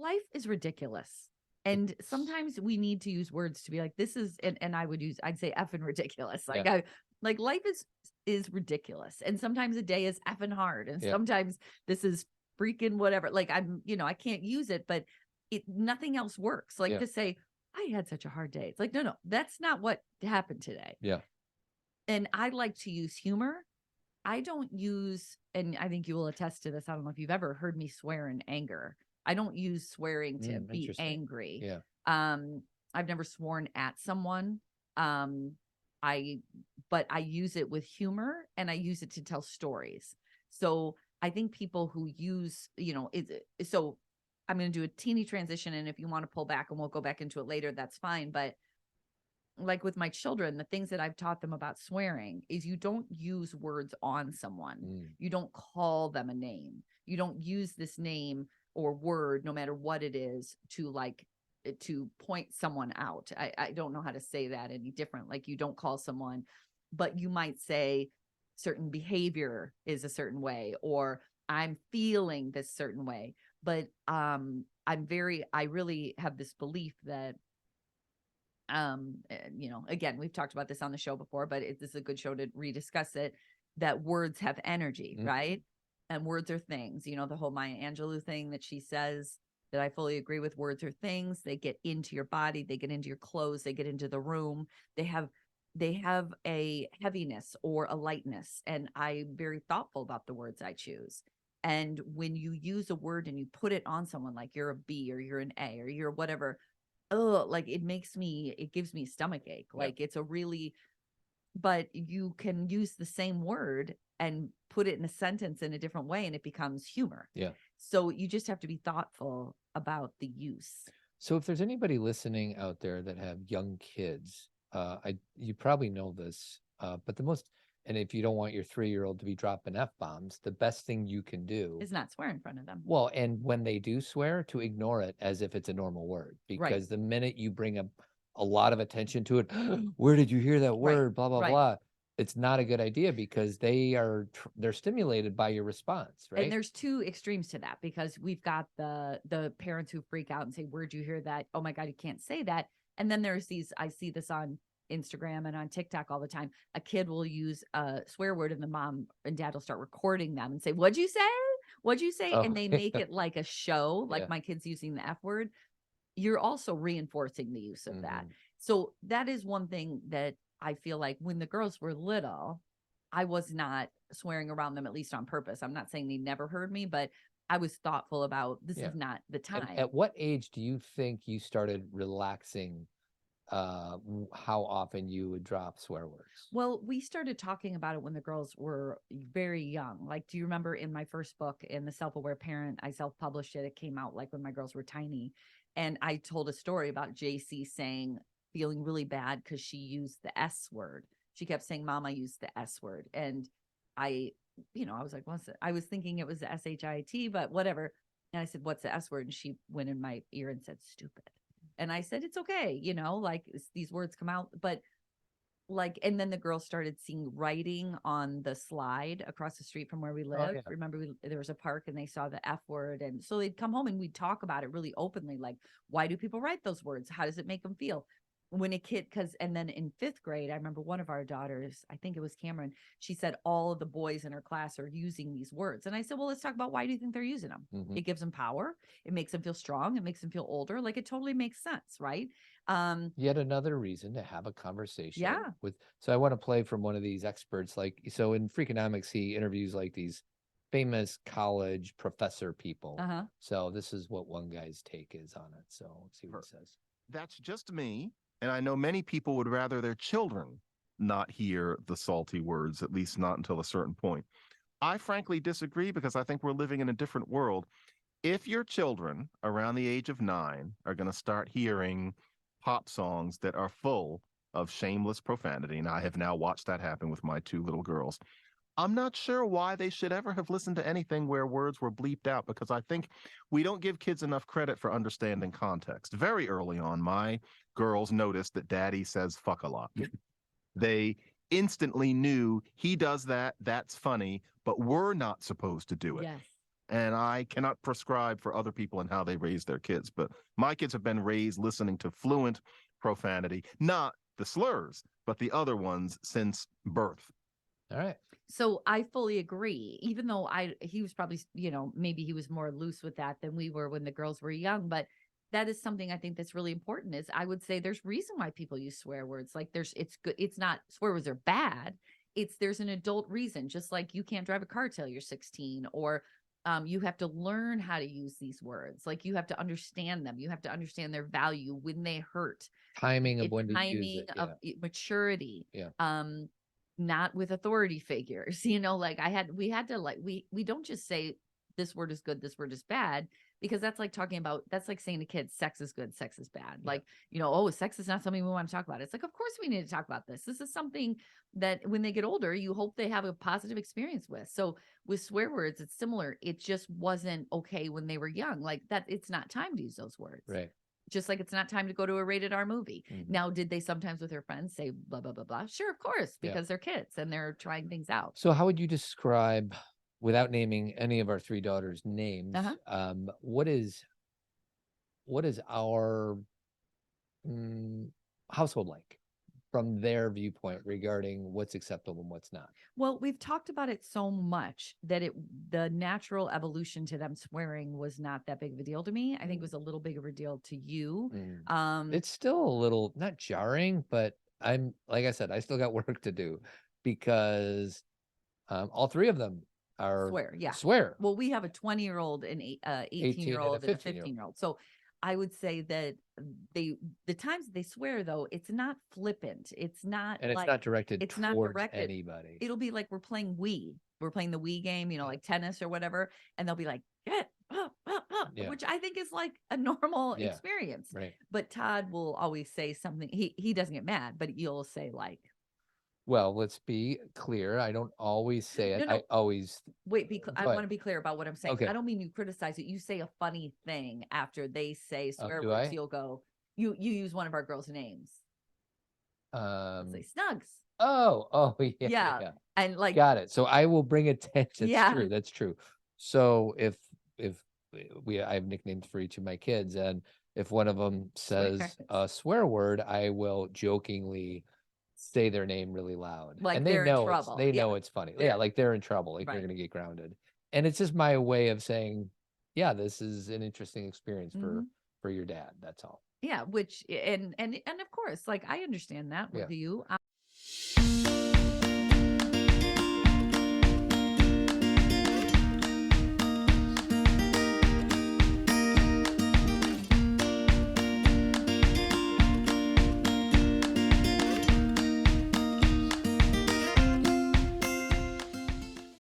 life is ridiculous. And sometimes we need to use words to be like, this is, and I'd say effing ridiculous. Like life is ridiculous. And sometimes a day is effing hard. And sometimes this is freaking whatever. Like I can't use it, but nothing else works. Like to say, I had such a hard day. It's like, no, that's not what happened today. Yeah. And I like to use humor. I don't use, and I think you will attest to this. I don't know if you've ever heard me swear in anger. I don't use swearing to be angry. Yeah. I've never sworn at someone. But I use it with humor and I use it to tell stories. So I think people who use, so I'm going to do a teeny transition. And if you want to pull back and we'll go back into it later, that's fine. But like with my children, the things that I've taught them about swearing is you don't use words on someone. You don't call them a name. You don't use this name or word, no matter what it is, to point someone out. I don't know how to say that any different. Like you don't call someone, but you might say certain behavior is a certain way, or I'm feeling this certain way. But I really have this belief that, again, we've talked about this on the show before, but this is a good show to rediscuss it, that words have energy, right? And words are things, the whole Maya Angelou thing that she says that I fully agree with. Words are things. They get into your body, they get into your clothes, they get into the room. They have a heaviness or a lightness. And I'm very thoughtful about the words I choose. And when you use a word and you put it on someone, like you're a B or you're an A or you're whatever, like it gives me a stomach ache. Like it's but you can use the same word and put it in a sentence in a different way and it becomes humor. Yeah. So you just have to be thoughtful about the use. So if there's anybody listening out there that have young kids, you probably know this, but and if you don't want your 3-year-old to be dropping F-bombs, the best thing you can do is not swear in front of them. Well, and when they do swear, to ignore it as if it's a normal word, because the minute you bring a lot of attention to it, where did you hear that word? Blah, blah, blah. It's not a good idea because they're stimulated by your response, right? And there's two extremes to that, because we've got the parents who freak out and say, where'd you hear that? Oh my God, you can't say that. And then there's I see this on Instagram and on TikTok all the time. A kid will use a swear word and the mom and dad will start recording them and say, what'd you say? What'd you say? And they make it like a show, like my kid's using the F word. You're also reinforcing the use of that. So that is one thing that I feel like when the girls were little, I was not swearing around them, at least on purpose. I'm not saying they never heard me, but I was thoughtful about this is not the time. At what age do you think you started relaxing how often you would drop swear words? Well, we started talking about it when the girls were very young. Like, do you remember in my first book, in The Self-Aware Parent, I self-published it. It came out like when my girls were tiny. And I told a story about JC feeling really bad because she used the S word. She kept saying, Mama used the S word. And I was like, what's it? I was thinking it was the SHIT, but whatever. And I said, what's the S word? And she went in my ear and said, stupid. And I said, it's okay. Like these words come out, but and then the girls started seeing writing on the slide across the street from where we live. Remember there was a park and they saw the F word. And so they'd come home and we'd talk about it really openly. Like, why do people write those words? How does it make them feel? When a kid, and then in 5th grade, I remember one of our daughters, I think it was Cameron, she said all of the boys in her class are using these words. And I said, well, let's talk about why do you think they're using them? It gives them power. It makes them feel strong. It makes them feel older. Like it totally makes sense, right? Yet another reason to have a conversation. Yeah. So I want to play from one of these experts. So in Freakonomics, he interviews like these famous college professor people. So this is what one guy's take is on it. So let's see what he says. That's just me. And I know many people would rather their children not hear the salty words, at least not until a certain point. I frankly disagree because I think we're living in a different world. If your children around the age of 9 are going to start hearing pop songs that are full of shameless profanity, and I have now watched that happen with my 2 little girls, I'm not sure why they should ever have listened to anything where words were bleeped out, because I think we don't give kids enough credit for understanding context. Very early on, my girls noticed that Daddy says fuck a lot. They instantly knew he does that, that's funny, but we're not supposed to do it. Yes. And I cannot prescribe for other people and how they raise their kids. But my kids have been raised listening to fluent profanity, not the slurs, but the other ones since birth. All right. So I fully agree, even though he was probably, maybe he was more loose with that than we were when the girls were young, but that is something I think that's really important. Is I would say there's reason why people use swear words. Like it's good. It's not swear words are bad. There's an adult reason, just like you can't drive a car till you're 16, or you have to learn how to use these words. Like you have to understand them. You have to understand their value when they hurt. Timing of when to use it. Of maturity. Yeah. Not with authority figures, like we had to we don't just say this word is good, this word is bad, because that's like that's like saying to kids, sex is good, sex is bad. Yeah. Like, oh, sex is not something we want to talk about. It's like, of course we need to talk about this. This is something that when they get older, you hope they have a positive experience with. So with swear words, it's similar. It just wasn't okay when they were young. Like that, it's not time to use those words. Right. Just like it's not time to go to a rated R movie. Mm-hmm. Now, did they sometimes with their friends say blah, blah, blah, blah? Sure, of course, because they're kids and they're trying things out. So how would you describe, without naming any of our three daughters' names, what is our household like from their viewpoint regarding what's acceptable and what's not? Well, we've talked about it so much that the natural evolution to them swearing was not that big of a deal to me. I think it was a little bigger of a deal to you. It's still a little, not jarring, but like I said, I still got work to do because all three of them are swear. Well, we have a 20-year-old, an 18-year-old, and a 15-year-old. So I would say that the times they swear, though, it's not flippant. It's not, and it's not directed towards anybody. It'll be like we're playing Wii. We're playing the Wii game, like tennis or whatever, and they'll be like, get up, which I think is like a normal experience. Right. But Todd will always say something. He doesn't get mad, but you'll say like, well, let's be clear. I don't always say it. No. I always wait. I want to be clear about what I'm saying. Okay. I don't mean you criticize it. You say a funny thing after they say swear words. You'll go. You use one of our girls' names. Let's say Snugs. Oh, yeah. And like, got it. So I will bring attention. That's true. That's true. So if I have nicknames for each of my kids, and if one of them says a swear word, I will jokingly say their name really loud. Like, and they know they know it's funny. Yeah, like they're in trouble. Like you're gonna get grounded. And it's just my way of saying, yeah, this is an interesting experience for your dad. That's all. Yeah, which and of course, like I understand that with you.